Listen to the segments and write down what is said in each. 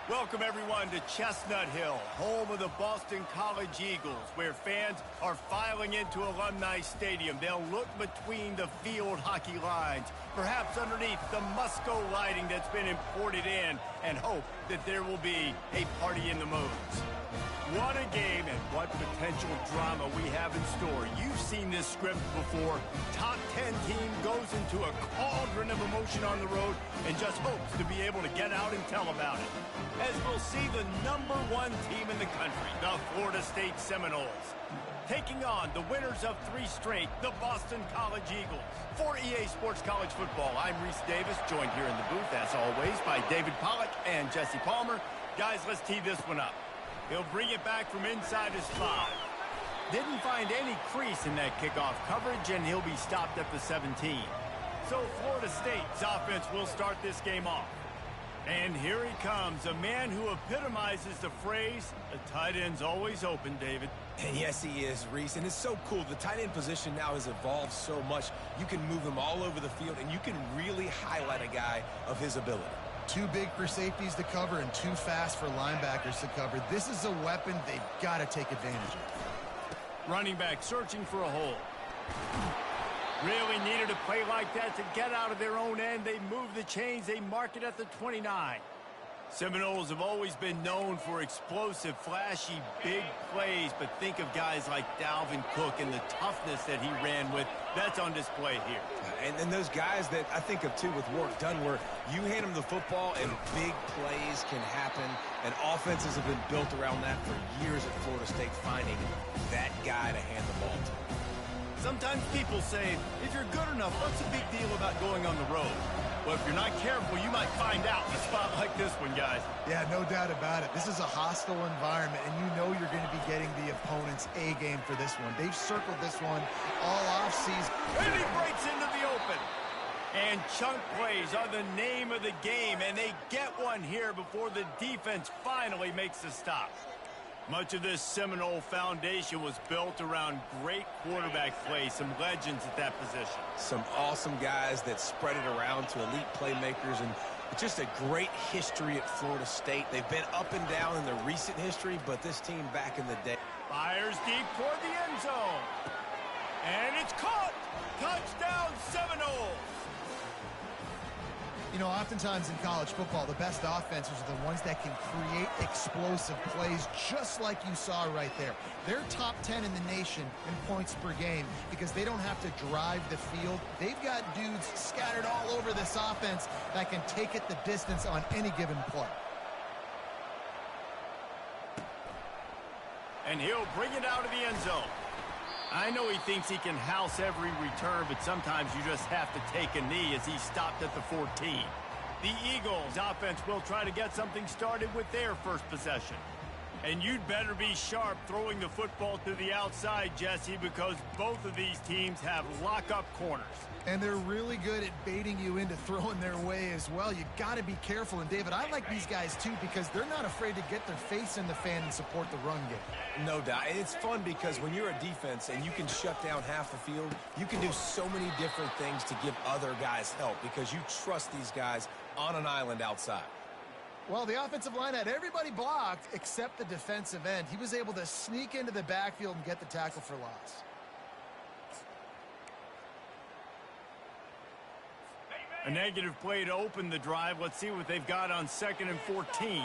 Welcome, everyone, to Chestnut Hill, home of the Boston College Eagles, where fans are filing into Alumni Stadium. They'll look between the field hockey lines, perhaps underneath the Musco lighting that's been imported in, and hope that there will be a party in the moons. What a game and what potential drama we have in store. You've seen this script before. Top 10 team goes into a cauldron of emotion on the road and just hopes to be able to get out and tell about it. As we'll see the #1 team in the country, the Florida State Seminoles, taking on the winners of 3 straight, the Boston College Eagles. For EA Sports College Football, I'm Reese Davis, joined here in the booth, as always, by David Pollack and Jesse Palmer. Guys, let's tee this one up. He'll bring it back from inside his 5. Didn't find any crease in that kickoff coverage, and he'll be stopped at the 17. So Florida State's offense will start this game off. And here he comes, a man who epitomizes the phrase, the tight end's always open, David. And yes, he is, Reese. And it's so cool. The tight end position now has evolved so much. You can move him all over the field, and you can really highlight a guy of his ability. Too big for safeties to cover and too fast for linebackers to cover. This is a weapon they've got to take advantage of. Running back searching for a hole. Really needed a play like that to get out of their own end. They move the chains. They mark it at the 29. Seminoles have always been known for explosive, flashy, big plays, but think of guys like Dalvin Cook and the toughness that he ran with. That's on display here. And those guys that I think of, too, with work done, where you hand them the football and big plays can happen, and offenses have been built around that for years at Florida State, finding that guy to hand the ball to. Sometimes people say, if you're good enough, what's the big deal about going on the road? Well, if you're not careful, you might find out in a spot like this one, guys. Yeah, no doubt about it. This is a hostile environment, and you know you're going to be getting the opponent's A game for this one. They've circled this one all offseason. And he breaks into the open. And chunk plays are the name of the game, and they get one here before the defense finally makes the stop. Much of this Seminole foundation was built around great quarterback play, some legends at that position. Some awesome guys that spread it around to elite playmakers, and just a great history at Florida State. They've been up and down in the recent history, but this team back in the day. Fires deep toward the end zone. And it's caught. Touchdown, Seminoles. You know, oftentimes in college football, the best offenses are the ones that can create explosive plays, just like you saw right there. They're top 10 in the nation in points per game because they don't have to drive the field. They've got dudes scattered all over this offense that can take it the distance on any given play. And he'll bring it out of the end zone. I know he thinks he can house every return, but sometimes you just have to take a knee as he stopped at the 14. The Eagles offense will try to get something started with their first possession. And you'd better be sharp throwing the football to the outside, Jesse, because both of these teams have lock-up corners. And they're really good at baiting you into throwing their way as well. You got to be careful. And, David, I like these guys, too, because they're not afraid to get their face in the fan and support the run game. No doubt. And it's fun because when you're a defense and you can shut down half the field, you can do so many different things to give other guys help because you trust these guys on an island outside. Well, the offensive line had everybody blocked except the defensive end. He was able to sneak into the backfield and get the tackle for loss. A negative play to open the drive. Let's see what they've got on 2nd and 14.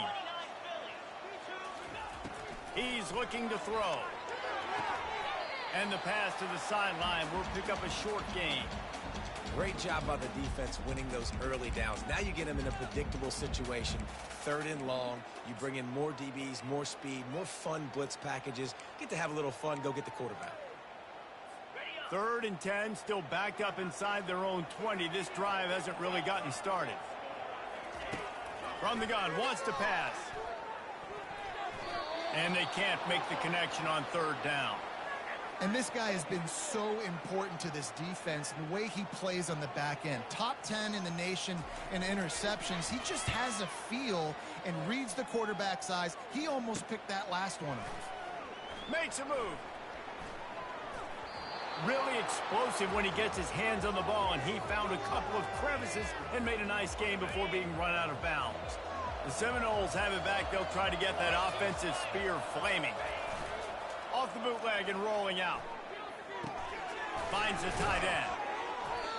He's looking to throw. And the pass to the sideline will pick up a short gain. Great job by the defense winning those early downs. Now you get them in a predictable situation. 3rd and long. You bring in more DBs, more speed, more fun blitz packages. Get to have a little fun. Go get the quarterback. 3rd and 10, still backed up inside their own 20. This drive hasn't really gotten started. From the gun, wants to pass. And they can't make the connection on 3rd down. And this guy has been so important to this defense, the way he plays on the back end. Top 10 in the nation in interceptions. He just has a feel and reads the quarterback's eyes. He almost picked that last one off. Makes a move. Really explosive when he gets his hands on the ball, and he found a couple of crevices and made a nice game before being run out of bounds. The Seminoles have it back. They'll try to get that offensive spear flaming. Off the bootleg and rolling out. Finds the tight end.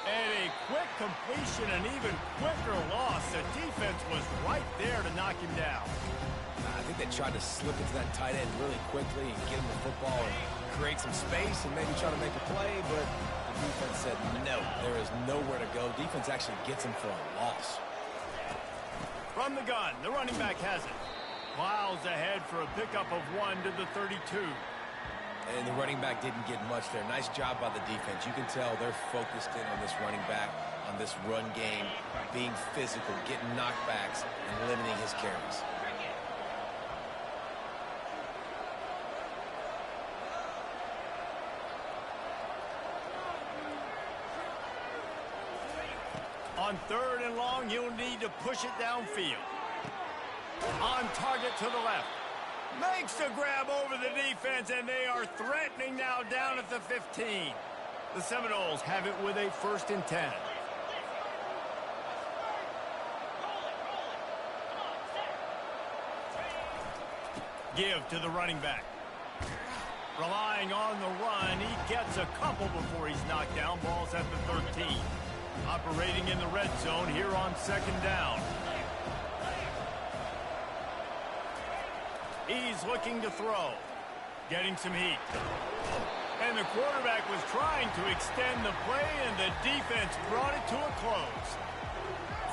And a quick completion, an even quicker loss. The defense was right there to knock him down. I think they tried to slip into that tight end really quickly and get him the football and create some space and maybe try to make a play, but the defense said no, there is nowhere to go. Defense actually gets him for a loss. From the gun, the running back has it. Plows ahead for a pickup of 1 to the 32. And the running back didn't get much there. Nice job by the defense. You can tell they're focused in on this running back, on this run game, being physical, getting knockbacks, and limiting his carries. On 3rd and long, you'll need to push it downfield. On target to the left. Makes the grab over the defense, and they are threatening now down at the 15. The Seminoles have it with a 1st and 10. Give to the running back. Relying on the run, he gets a couple before he's knocked down. Ball's at the 13. Operating in the red zone here on 2nd down. He's looking to throw. Getting some heat. And the quarterback was trying to extend the play, and the defense brought it to a close.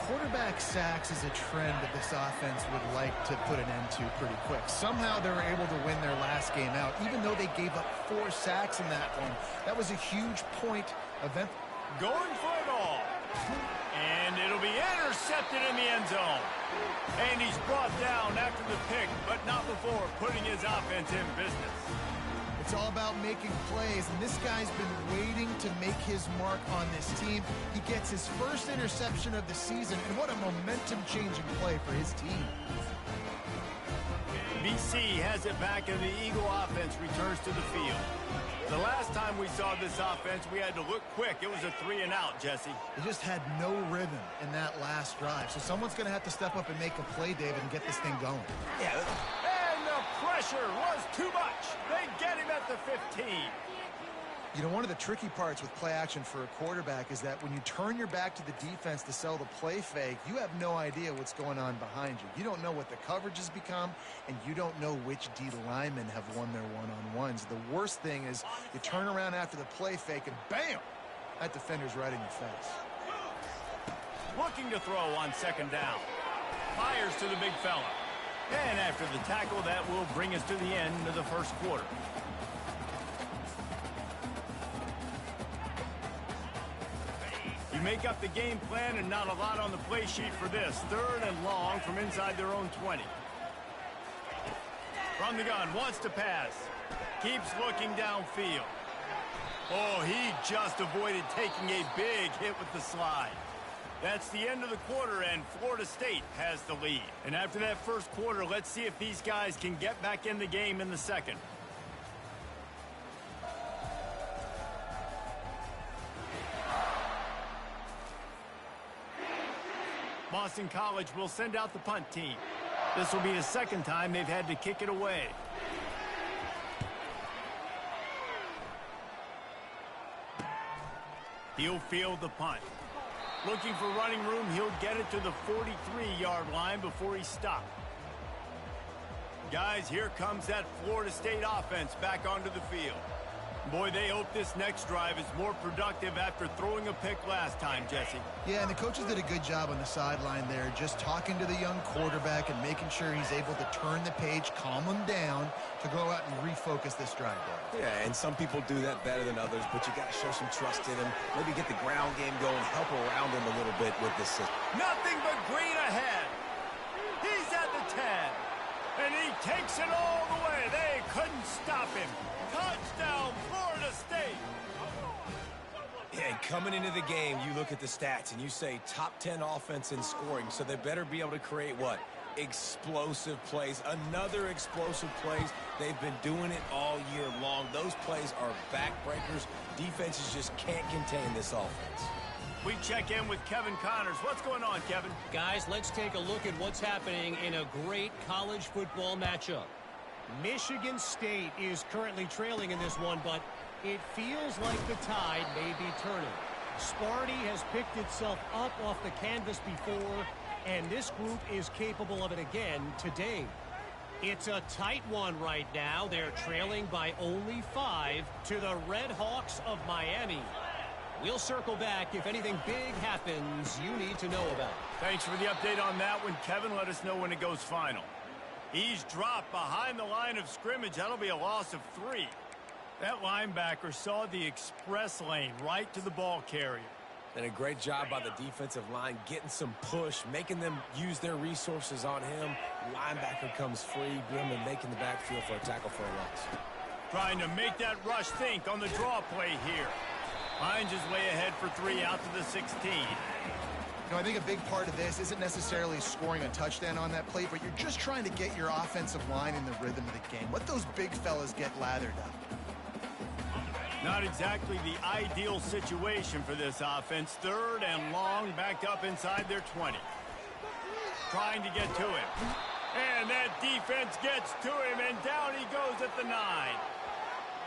Quarterback sacks is a trend that this offense would like to put an end to pretty quick. Somehow they were able to win their last game out, even though they gave up 4 sacks in that one. That was a huge point event. Going for it all. And it'll be intercepted in the end zone. And he's brought down after the pick, but not before putting his offense in business. It's all about making plays, and this guy's been waiting to make his mark on this team. He gets his first interception of the season, and what a momentum-changing play for his team. BC has it back, and the Eagle offense returns to the field. The last time we saw this offense, we had to look quick. It was a 3-and-out, Jesse. They just had no rhythm in that last drive. So someone's going to have to step up and make a play, David, and get this thing going. Yeah. And the pressure was too much. They get him at the 15. You know, one of the tricky parts with play action for a quarterback is that when you turn your back to the defense to sell the play fake, you have no idea what's going on behind you. You don't know what the coverage has become, and you don't know which D linemen have won their one-on-ones. The worst thing is you turn around after the play fake, and bam! That defender's right in your face. Looking to throw on 2nd down. Fires to the big fella. And after the tackle, that will bring us to the end of the 1st quarter. You make up the game plan, and not a lot on the play sheet for this. 3rd and long from inside their own 20. From the gun, wants to pass. Keeps looking downfield. Oh, he just avoided taking a big hit with the slide. That's the end of the quarter, and Florida State has the lead. And after that 1st quarter, let's see if these guys can get back in the game in the 2nd. Boston College will send out the punt team. This will be the 2nd time they've had to kick it away. He'll field the punt. Looking for running room, he'll get it to the 43-yard line before he's stopped. Guys, here comes that Florida State offense back onto the field. Boy, they hope this next drive is more productive after throwing a pick last time, Jesse. Yeah, and the coaches did a good job on the sideline there, just talking to the young quarterback and making sure he's able to turn the page, calm him down, to go out and refocus this drive. Yeah, and some people do that better than others, but you got to show some trust in him. Maybe get the ground game going, help around him a little bit with this system. Nothing but green ahead. He's at the 10, and he takes it all the way. They couldn't stop him. Touchdown, Florida State. Yeah, and coming into the game, you look at the stats and you say top 10 offense in scoring, so they better be able to create what? Explosive plays. Another explosive plays. They've been doing it all year long. Those plays are backbreakers. Defenses just can't contain this offense. We check in with Kevin Connors. What's going on, Kevin? Guys, let's take a look at what's happening in a great college football matchup. Michigan State is currently trailing in this one, but it feels like the tide may be turning. Sparty has picked itself up off the canvas before, and this group is capable of it again today. It's a tight one right now. They're trailing by only 5 to the Red Hawks of Miami. We'll circle back if anything big happens you need to know about. Thanks for the update on that one, Kevin. Let us know when it goes final. He's dropped behind the line of scrimmage. That'll be a loss of 3. That linebacker saw the express lane right to the ball carrier. And a great job by the defensive line getting some push, making them use their resources on him. Linebacker comes free, Brim, and making the backfield for a tackle for a loss. Trying to make that rush think on the draw play here. Hines is way ahead for 3 out to the 16. You know, I think a big part of this isn't necessarily scoring a touchdown on that play, but you're just trying to get your offensive line in the rhythm of the game. Let those big fellas get lathered up. Not exactly the ideal situation for this offense. 3rd and long, backed up inside their 20. Trying to get to him. And that defense gets to him, and down he goes at the 9.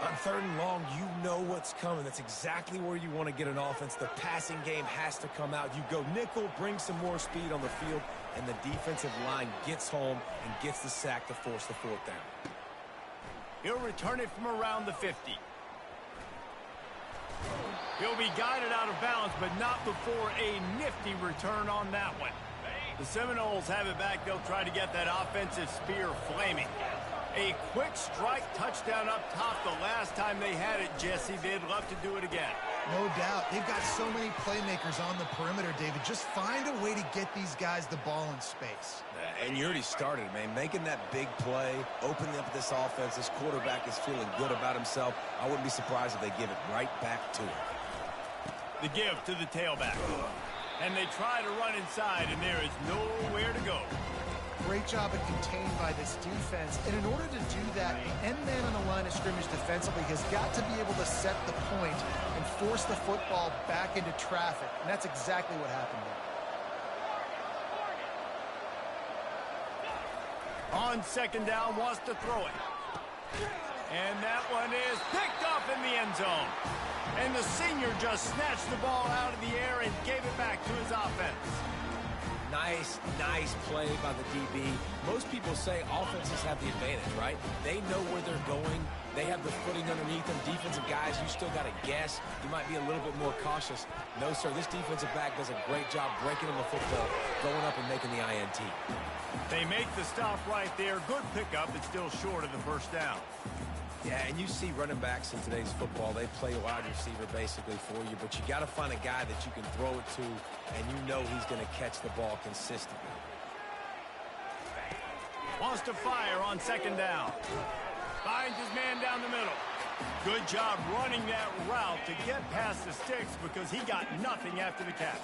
On 3rd and long, you know what's coming. That's exactly where you want to get an offense. The passing game has to come out. You go nickel, bring some more speed on the field, and the defensive line gets home and gets the sack to force the 4th down. He'll return it from around the 50. He'll be guided out of bounds, but not before a nifty return on that one. The Seminoles have it back. They'll try to get that offensive spear flaming. A quick strike touchdown up top the last time they had it, Jesse. They'd love to do it again. No doubt. They've got so many playmakers on the perimeter, David. Just find a way to get these guys the ball in space. And you already started, man. Making that big play, opening up this offense. This quarterback is feeling good about himself. I wouldn't be surprised if they give it right back to him. The give to the tailback. And they try to run inside, and there is nowhere to go. Great job of contained by this defense. And in order to do that, the end man on the line of scrimmage defensively has got to be able to set the point and force the football back into traffic. And that's exactly what happened there. On 2nd down, wants to throw it. And that one is picked up in the end zone. And the senior just snatched the ball out of the air and gave it back to his offense. Nice play by the DB. Most people say offenses have the advantage, right? They know where they're going. They have the footing underneath them. Defensive guys, you still got to guess. You might be a little bit more cautious. No, sir, this defensive back does a great job breaking on the football, going up and making the INT. They make the stop right there. Good pickup. It's still short of the 1st down. Yeah, and you see running backs in today's football, they play wide receiver basically for you, but you got to find a guy that you can throw it to, and you know he's going to catch the ball consistently. Wants to fire on 2nd down. Finds his man down the middle. Good job running that route to get past the sticks because he got nothing after the catch.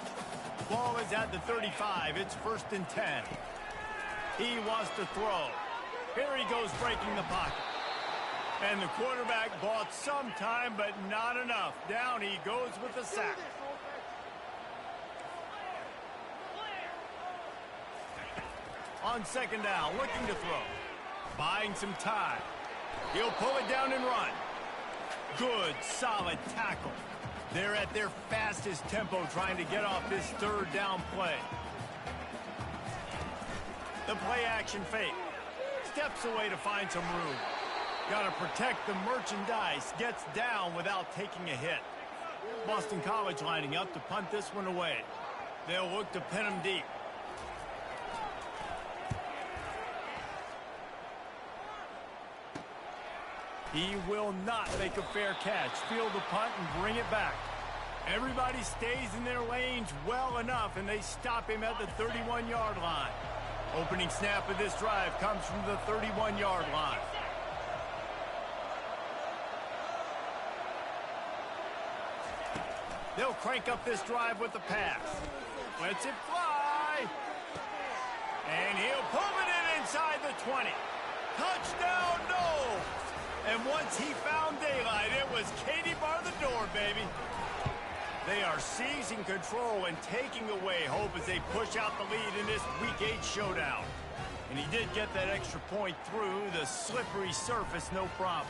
Ball is at the 35. It's 1st and 10. He wants to throw. Here he goes breaking the pocket. And the quarterback bought some time, but not enough. Down he goes with the sack. On 2nd down, looking to throw. Buying some time. He'll pull it down and run. Good, solid tackle. They're at their fastest tempo trying to get off this 3rd down play. The play action fake. Steps away to find some room. Got to protect the merchandise. Gets down without taking a hit. Boston College lining up to punt this one away. They'll look to pin him deep. He will not make a fair catch. Field the punt and bring it back. Everybody stays in their lanes well enough, and they stop him at the 31-yard line. Opening snap of this drive comes from the 31-yard line. They'll crank up this drive with the pass. Lets it fly. And he'll pull it in inside the 20. Touchdown, Noles. And once he found daylight, it was Katie bar the door, baby. They are seizing control and taking away hope as they push out the lead in this Week 8 showdown. And he did get that extra point through the slippery surface, no problem.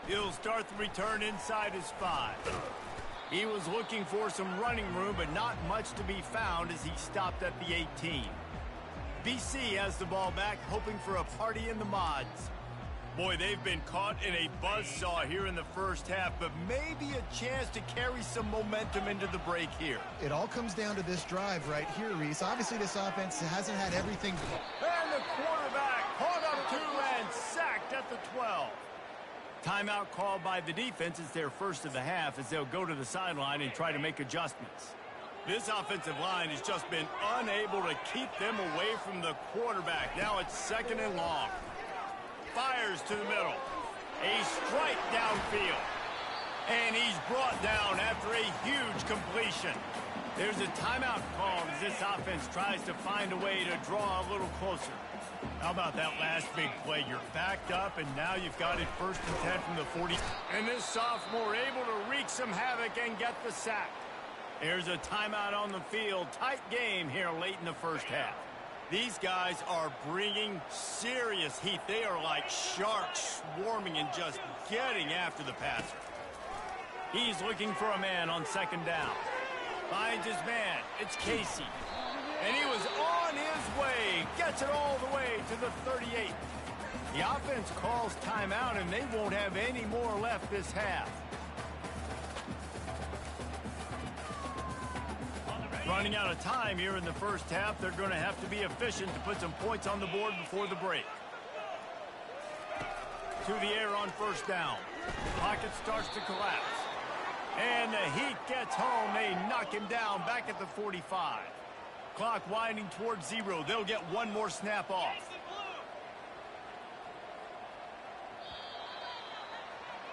He'll start the return inside his 5. He was looking for some running room, but not much to be found as he stopped at the 18. BC has the ball back, hoping for a party in the mods. Boy, they've been caught in a buzzsaw here in the first half, but maybe a chance to carry some momentum into the break here. It all comes down to this drive right here, Reese. Obviously, this offense hasn't had everything. And the quarterback caught up to and sacked at the 12. Timeout called by the defense. It's their first of the half as they'll go to the sideline and try to make adjustments. This offensive line has just been unable to keep them away from the quarterback. Now it's 2nd and long. Fires to the middle. A strike downfield. And he's brought down after a huge completion. There's a timeout called as this offense tries to find a way to draw a little closer. How about that last big play? You're backed up, and now you've got it 1st and 10 from the 40. And this sophomore able to wreak some havoc and get the sack. There's a timeout on the field. Tight game here late in the first half. These guys are bringing serious heat. They are like sharks swarming and just getting after the passer. He's looking for a man on 2nd down. Finds his man. It's Casey. And he was on his way. Gets it all the way to the 38. The offense calls timeout, and they won't have any more left this half. Running out of time here in the first half. They're going to have to be efficient to put some points on the board before the break. To the air on 1st down. Pocket starts to collapse. And the Heat gets home. They knock him down back at the 45. Clock winding towards 0. They'll get one more snap off.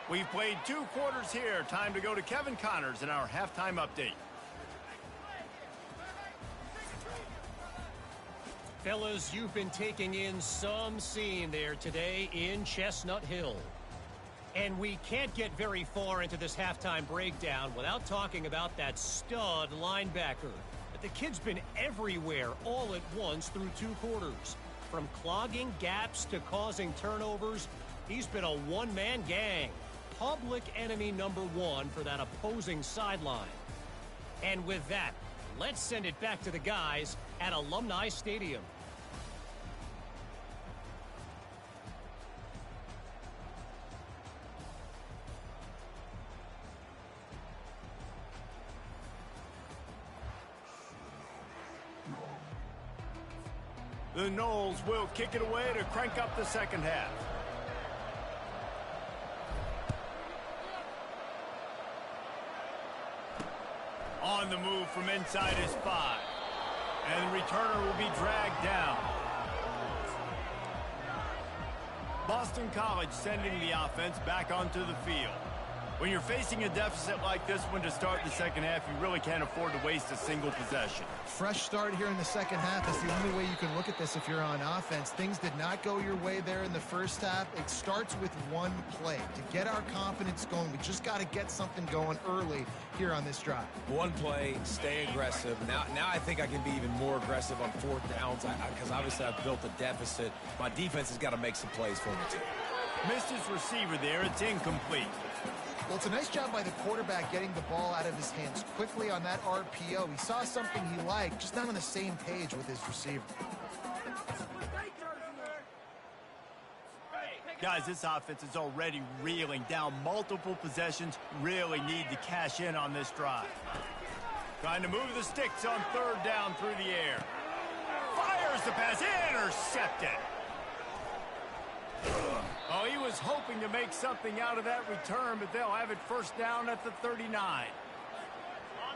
We've played 2 quarters here. Time to go to Kevin Connors in our halftime update. Fellas, you've been taking in some scene there today in Chestnut Hill. And we can't get very far into this halftime breakdown without talking about that stud linebacker. The kid's been everywhere all at once through 2 quarters. From clogging gaps to causing turnovers, he's been a one-man gang. Public enemy number 1 for that opposing sideline. And with that, let's send it back to the guys at Alumni Stadium. The Noles will kick it away to crank up the second half. On the move from inside his 5. And the returner will be dragged down. Boston College sending the offense back onto the field. When you're facing a deficit like this one to start the second half, you really can't afford to waste a single possession. Fresh start here in the second half is the only way you can look at this if you're on offense. Things did not go your way there in the first half. It starts with one play. To get our confidence going, we just got to get something going early here on this drive. One play, stay aggressive. Now I think I can be even more aggressive on 4th downs because obviously I've built a deficit. My defense has got to make some plays for me too. Missed his receiver there. It's incomplete. Well, it's a nice job by the quarterback getting the ball out of his hands quickly on that RPO. He saw something he liked, just not on the same page with his receiver. Guys, this offense is already reeling down multiple possessions. Really need to cash in on this drive. Trying to move the sticks on 3rd down through the air. Fires the pass, intercepted. Oh, he was hoping to make something out of that return, but they'll have it 1st down at the 39.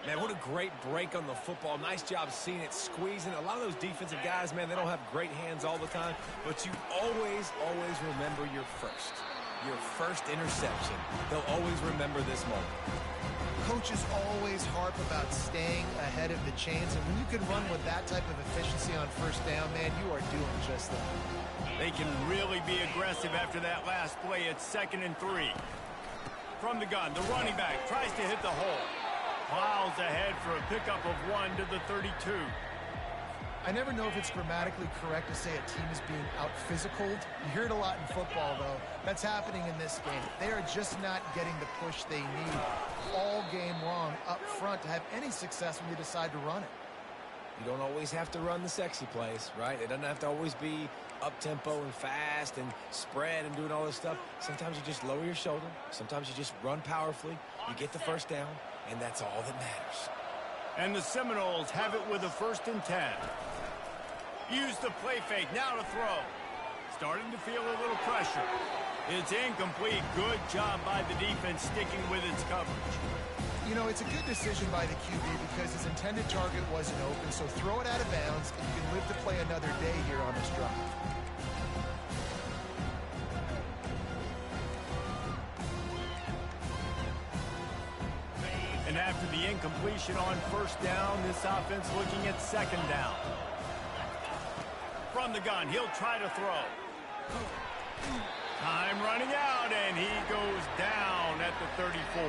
Man, what a great break on the football. Nice job seeing it, squeezing. A lot of those defensive guys, man, they don't have great hands all the time, but you always remember your first interception. They'll always remember this moment. Coaches always harp about staying ahead of the chains, and when you can run with that type of efficiency on first down, man, you are doing just that. They can really be aggressive after that last play. It's 2nd and 3. From the gun, the running back tries to hit the hole. Plows ahead for a pickup of 1 to the 32. I never know if it's grammatically correct to say a team is being out-physicaled. You hear it a lot in football, though. That's happening in this game. They are just not getting the push they need all game long up front to have any success when you decide to run it. You don't always have to run the sexy plays, right? It doesn't have to always be up-tempo and fast and spread and doing all this stuff. Sometimes you just lower your shoulder. Sometimes you just run powerfully. You get the first down, and that's all that matters. And the Seminoles have it with a 1st and 10. Use the play fake, now to throw. Starting to feel a little pressure. It's incomplete. Good job by the defense sticking with its coverage. You know, it's a good decision by the QB because his intended target wasn't open, so throw it out of bounds, and you can live to play another day here on this drive. And after the incompletion on 1st down, this offense looking at 2nd down. From the gun, he'll try to throw. Time running out, and he goes down at the 34.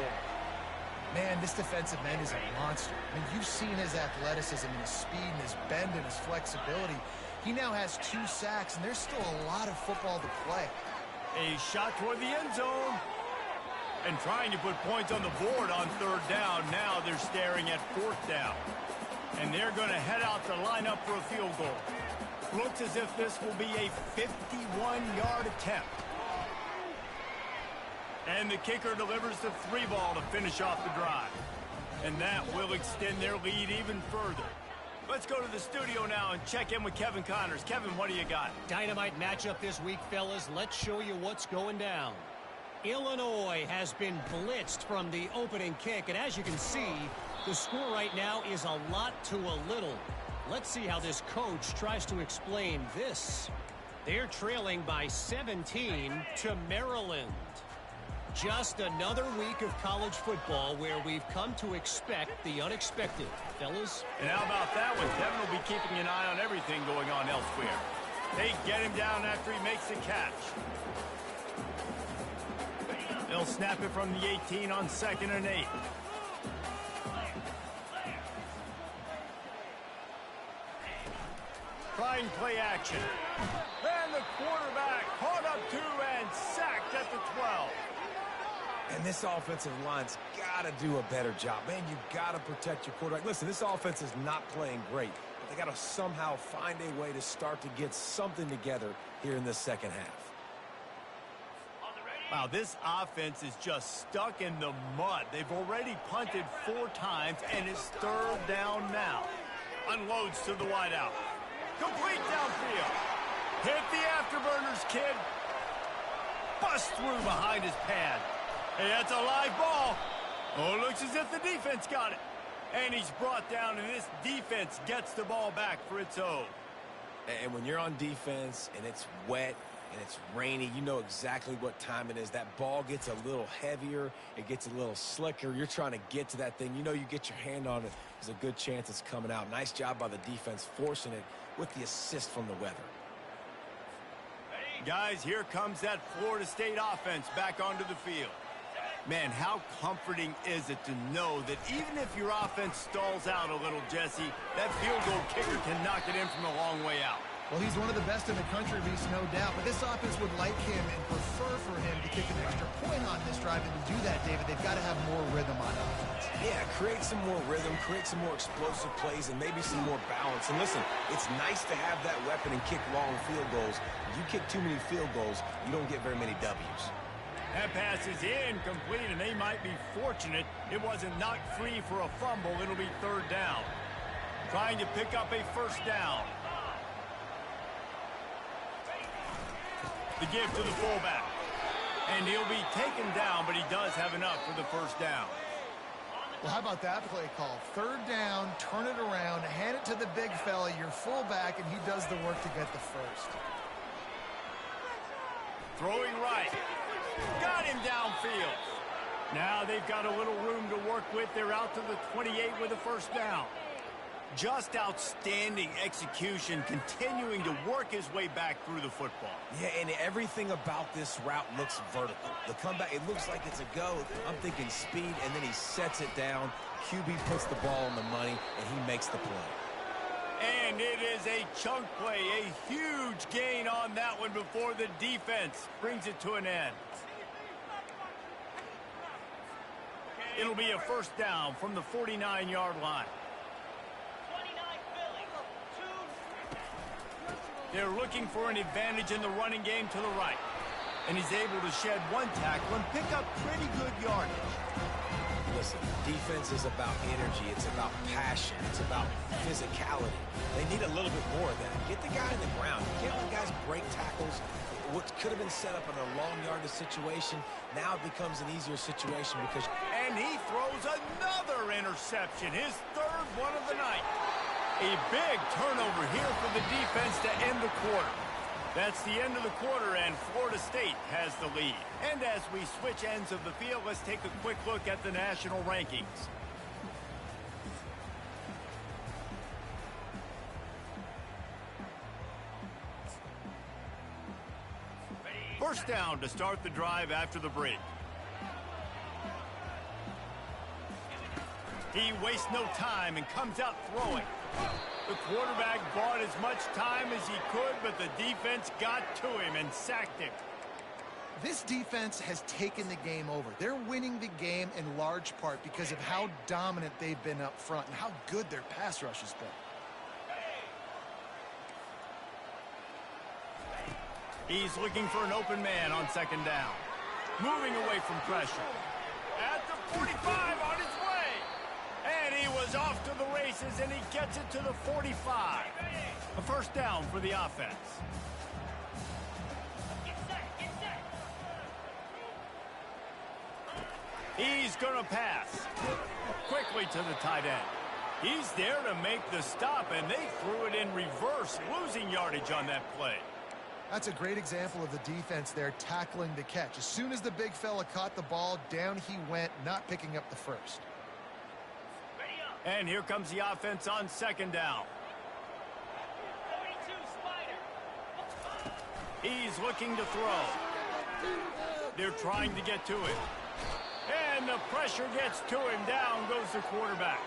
Man, this defensive end is a monster. I mean, you've seen his athleticism and his speed and his bend and his flexibility. He now has 2 sacks, and there's still a lot of football to play. A shot toward the end zone. And trying to put points on the board on 3rd down. Now they're staring at 4th down. And they're going to head out to line up for a field goal. Looks as if this will be a 51-yard attempt. And the kicker delivers the 3 ball to finish off the drive. And that will extend their lead even further. Let's go to the studio now and check in with Kevin Connors. Kevin, what do you got? Dynamite matchup this week, fellas. Let's show you what's going down. Illinois has been blitzed from the opening kick, and as you can see, the score right now is a lot to a little. Let's see how this coach tries to explain this. They're trailing by 17 to Maryland. Just another week of college football where we've come to expect the unexpected, fellas. And how about that one? Kevin will be keeping an eye on everything going on elsewhere. They get him down after he makes the catch. They'll snap it from the 18 on 2nd and 8. Trying play action. And the quarterback caught up 2 and sacked at the 12. And this offensive line's got to do a better job. Man, you've got to protect your quarterback. Listen, this offense is not playing great, but they got to somehow find a way to start to get something together here in the 2nd half. Wow, this offense is just stuck in the mud. They've already punted 4 times, and it's 3rd down now. Unloads to the wideout. Complete downfield. Hit the afterburners, kid. Bust through behind his pad. Hey, that's a live ball. Oh, looks as if the defense got it. And he's brought down, and this defense gets the ball back for its own. And when you're on defense and it's wet and it's rainy, you know exactly what time it is. That ball gets a little heavier. It gets a little slicker. You're trying to get to that thing. You know you get your hand on it. There's a good chance it's coming out. Nice job by the defense forcing it with the assist from the weather. Guys, here comes that Florida State offense back onto the field. Man, how comforting is it to know that even if your offense stalls out a little, Jesse, that field goal kicker can knock it in from a long way out. Well, he's one of the best in the country, Reese, no doubt. But this offense would like him and prefer for him to kick an extra point on this drive. And to do that, David, they've got to have more rhythm on offense. Yeah, create some more rhythm, create some more explosive plays, and maybe some more balance. And listen, it's nice to have that weapon and kick long field goals. If you kick too many field goals, you don't get very many W's. That pass is incomplete, and they might be fortunate it wasn't knocked free for a fumble. It'll be 3rd down. Trying to pick up a 1st down. The give to the fullback. And he'll be taken down, but he does have enough for the 1st down. Well, how about that play call? 3rd down, turn it around, hand it to the big fella, your fullback, and he does the work to get the 1st. Throwing right. Got him downfield. Now they've got a little room to work with. They're out to the 28 with a 1st down. Just outstanding execution, continuing to work his way back through the football. Yeah, and everything about this route looks vertical. The comeback, it looks like it's a go. I'm thinking speed, and then he sets it down. QB puts the ball on the money, and he makes the play. And it is a chunk play, a huge gain on that one before the defense brings it to an end. It'll be a first down from the 49-yard line. They're looking for an advantage in the running game to the right. And he's able to shed one tackle and pick up pretty good yardage. Listen, defense is about energy. It's about passion. It's about physicality. They need a little bit more of that. Get the guy in the ground. You can't let guys break tackles. What could have been set up in a long yardage situation, now it becomes an easier situation because... And he throws another interception, his third one of the night. A big turnover here for the defense to end the quarter. That's the end of the quarter, and Florida State has the lead. And as we switch ends of the field, let's take a quick look at the national rankings. First down to start the drive after the break. He wastes no time and comes out throwing. The quarterback bought as much time as he could, but the defense got to him and sacked him. This defense has taken the game over. They're winning the game in large part because of how dominant they've been up front and how good their pass rush has been. He's looking for an open man on second down. Moving away from pressure. At the 45 on his way. And he was off to the races, and he gets it to the 45. A first down for the offense. He's going to pass. Quickly to the tight end. He's there to make the stop, and they threw it in reverse, losing yardage on that play. That's a great example of the defense there tackling the catch. As soon as the big fella caught the ball, down he went, not picking up the first. And here comes the offense on second down. He's looking to throw. They're trying to get to it. And the pressure gets to him. Down goes the quarterback.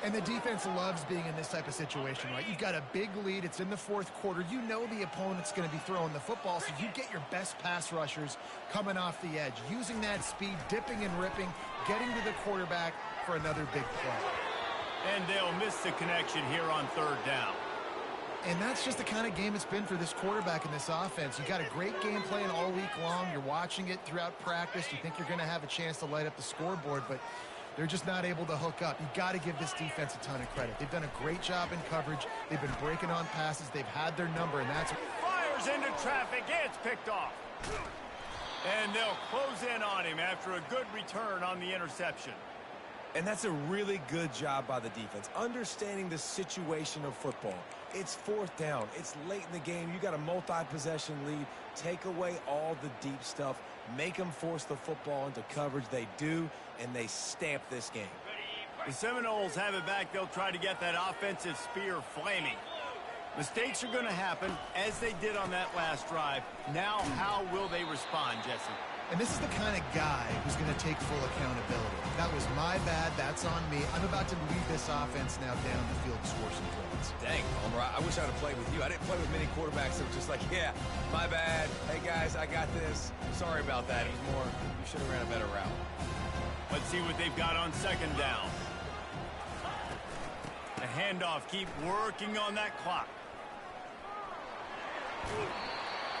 And the defense loves being in this type of situation, right? You've got a big lead. It's in the fourth quarter. You know the opponent's going to be throwing the football, so you get your best pass rushers coming off the edge, using that speed, dipping and ripping, getting to the quarterback for another big play. And they'll miss the connection here on third down. And that's just the kind of game it's been for this quarterback in this offense. You got a great game plan all week long. You're watching it throughout practice. You think you're going to have a chance to light up the scoreboard, but they're just not able to hook up. You got to give this defense a ton of credit. They've done a great job in coverage. They've been breaking on passes. They've had their number, and that's... Fires into traffic. It's picked off. And they'll close in on him after a good return on the interception. And that's a really good job by the defense, understanding the situation of football. It's fourth down. It's late in the game. You got a multi-possession lead. Take away all the deep stuff. Make them force the football into coverage. They do, and they stamp this game. The Seminoles have it back. They'll try to get that offensive spear flaming. Mistakes are going to happen, as they did on that last drive. Now, how will they respond, Jesse? And this is the kind of guy who's going to take full accountability. That was my bad. That's on me. I'm about to lead this offense now down the field to score some points. Dang, Homer, I wish I'd have played with you. I didn't play with many quarterbacks that were just like, yeah, my bad. Hey, guys, I got this. Sorry about that. It was more, you should have ran a better route. Let's see what they've got on second down. The handoff, keep working on that clock.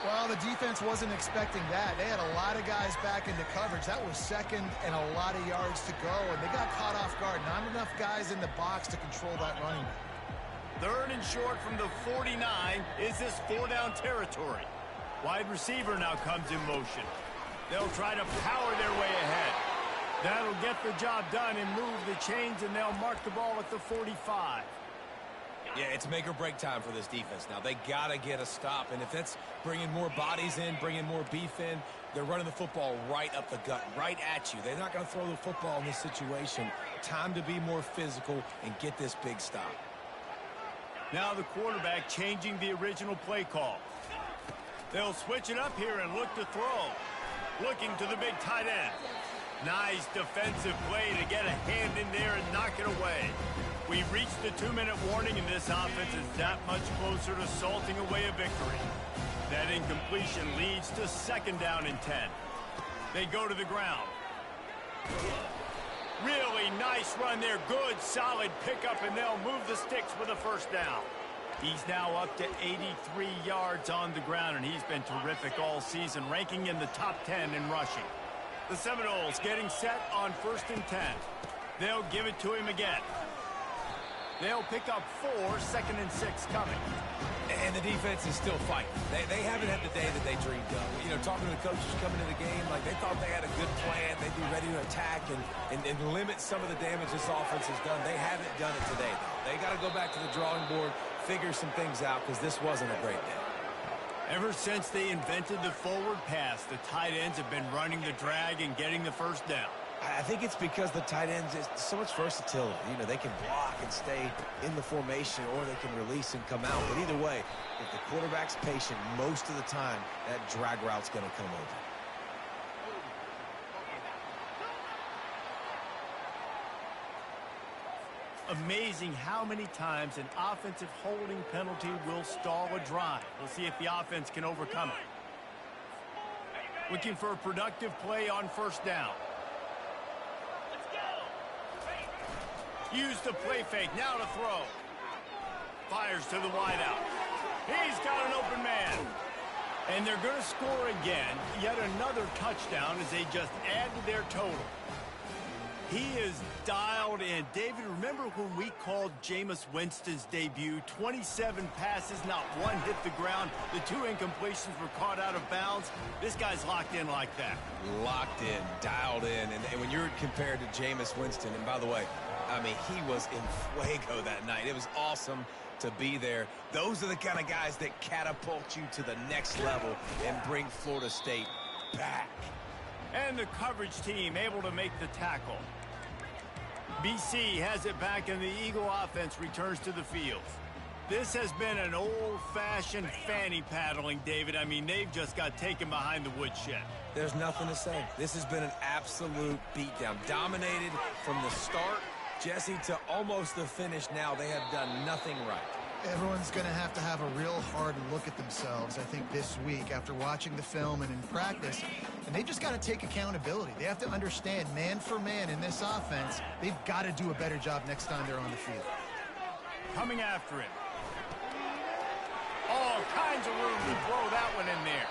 Well, the defense wasn't expecting that. They had a lot of guys back into coverage. That was second and a lot of yards to go, and they got caught off guard. Not enough guys in the box to control that running back. Third and short from the 49. Is this four-down territory? Wide receiver now comes in motion. They'll try to power their way ahead. That'll get the job done and move the chains, and they'll mark the ball at the 45. Yeah, it's make or break time for this defense now. They got to get a stop, and if that's bringing more bodies in, bringing more beef in, they're running the football right up the gut, right at you. They're not going to throw the football in this situation. Time to be more physical and get this big stop. Now the quarterback changing the original play call. They'll switch it up here and look to throw. Looking to the big tight end. Nice defensive play to get a hand in there and knock it away. We've reached the 2-minute warning, and this offense is that much closer to salting away a victory. That incompletion leads to 2nd down and 10. They go to the ground. Really nice run there. Good, solid pickup, and they'll move the sticks with a 1st down. He's now up to 83 yards on the ground, and he's been terrific all season, ranking in the top 10 in rushing. The Seminoles getting set on 1st and 10. They'll give it to him again. They'll pick up 4, 2nd and 6 coming. And the defense is still fighting. They haven't had the day that they dreamed of. You know, talking to the coaches coming to the game, like they thought they had a good plan. They'd be ready to attack and limit some of the damage this offense has done. They haven't done it today, though. They got to go back to the drawing board, figure some things out, because this wasn't a great day. Ever since they invented the forward pass, the tight ends have been running the drag and getting the 1st down. I think it's because the tight ends is so much versatility. You know, they can block and stay in the formation, or they can release and come out. But either way, if the quarterback's patient most of the time, that drag route's going to come over. Amazing how many times an offensive holding penalty will stall a drive. We'll see if the offense can overcome it. Looking for a productive play on 1st down. Use the play fake, now to throw. Fires to the wideout. He's got an open man. And they're going to score again. Yet another touchdown as they just add to their total. He is dialed in. David, remember when we called Jameis Winston's debut? 27 passes, not one hit the ground. The 2 incompletions were caught out of bounds. This guy's locked in like that. Locked in, dialed in. And when you're compared to Jameis Winston, and by the way, I mean, he was in fuego that night. It was awesome to be there. Those are the kind of guys that catapult you to the next level and bring Florida State back. And the coverage team able to make the tackle. BC has it back, and the Eagle offense returns to the field. This has been an old-fashioned fanny paddling, David. I mean, they've just got taken behind the woodshed. There's nothing to say. This has been an absolute beatdown. Dominated from the start, Jesse, to almost the finish now. They have done nothing right. Everyone's going to have a real hard look at themselves, I think, this week after watching the film and in practice. And they just got to take accountability. They have to understand, man for man in this offense, they've got to do a better job next time they're on the field. Coming after him. All kinds of room to throw that one in there.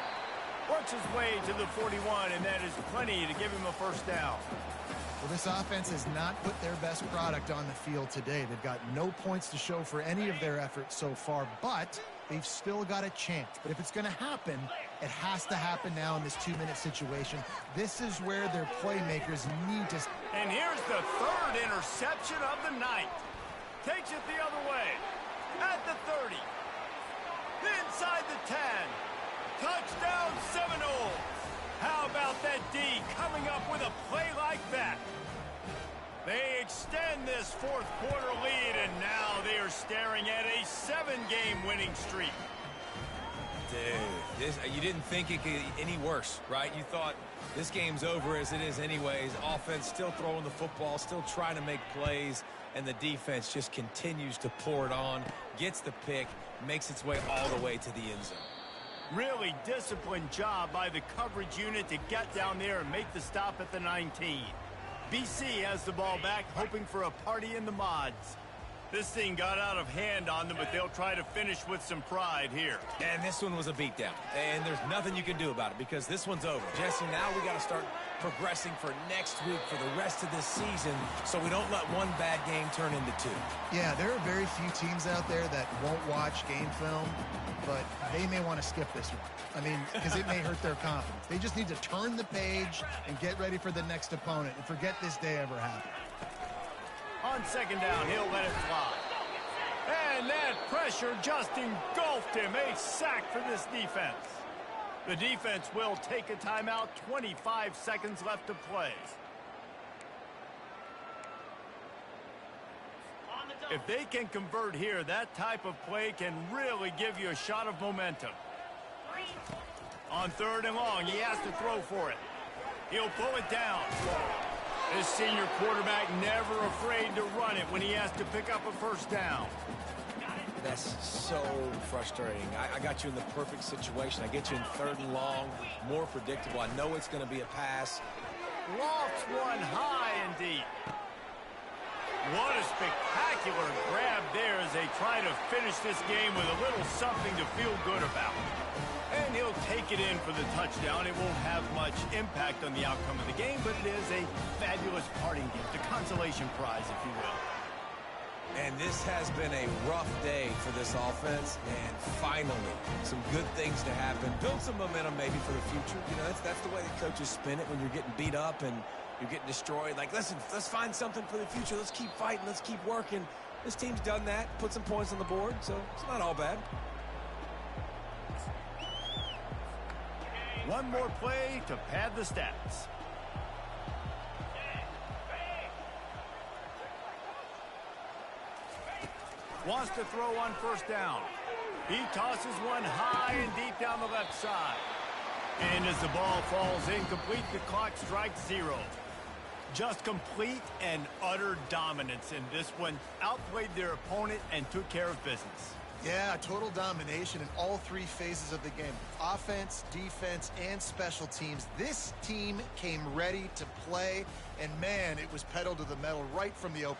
Works his way to the 41, and that is plenty to give him a 1st down. Well, this offense has not put their best product on the field today. They've got no points to show for any of their efforts so far, but they've still got a chance. But if it's going to happen, it has to happen now in this 2-minute situation. This is where their playmakers need to... And here's the 3rd interception of the night. Takes it the other way. At the 30. Inside the 10. Touchdown Seminoles. How about that D coming up with a play like that? They extend this 4th quarter lead, and now they are staring at a 7-game winning streak. Dude, you didn't think it could get any worse, right? You thought this game's over as it is anyways. Offense still throwing the football, still trying to make plays, and the defense just continues to pour it on, gets the pick, makes its way all the way to the end zone. Really disciplined job by the coverage unit to get down there and make the stop at the 19. BC has the ball back, hoping for a party in the mods. This thing got out of hand on them, but they'll try to finish with some pride here. And this one was a beatdown. And there's nothing you can do about it because this one's over. Jesse, now we got to start progressing for next week for the rest of this season so we don't let one bad game turn into 2. Yeah, there are very few teams out there that won't watch game film, but they may want to skip this one. I mean, because it may hurt their confidence. They just need to turn the page and get ready for the next opponent and forget this day ever happened. On 2nd down, he'll let it fly. And that pressure just engulfed him. A sack for this defense. The defense will take a timeout. 25 seconds left to play. If they can convert here, that type of play can really give you a shot of momentum. On 3rd and long, he has to throw for it. He'll pull it down. This senior quarterback never afraid to run it when he has to pick up a first down. That's so frustrating. I got you in the perfect situation. I get you in 3rd and long, more predictable. I know it's going to be a pass. Lofts one high and deep. What a spectacular grab there as they try to finish this game with a little something to feel good about. And he'll take it in for the touchdown. It won't have much impact on the outcome of the game, but it is a fabulous parting gift, a consolation prize, if you will. And this has been a rough day for this offense, and finally, some good things to happen. Build some momentum maybe for the future. You know, that's the way the coaches spin it when you're getting beat up and you're getting destroyed. Like, listen, let's find something for the future. Let's keep fighting. Let's keep working. This team's done that, put some points on the board, so it's not all bad. One more play to pad the stats. Wants to throw on 1st down. He tosses one high and deep down the left side. And as the ball falls incomplete, the clock strikes 0. Just complete and utter dominance in this one. Outplayed their opponent and took care of business. Yeah, total domination in all 3 phases of the game. Offense, defense, and special teams. This team came ready to play, and man, it was pedal to the metal right from the opening.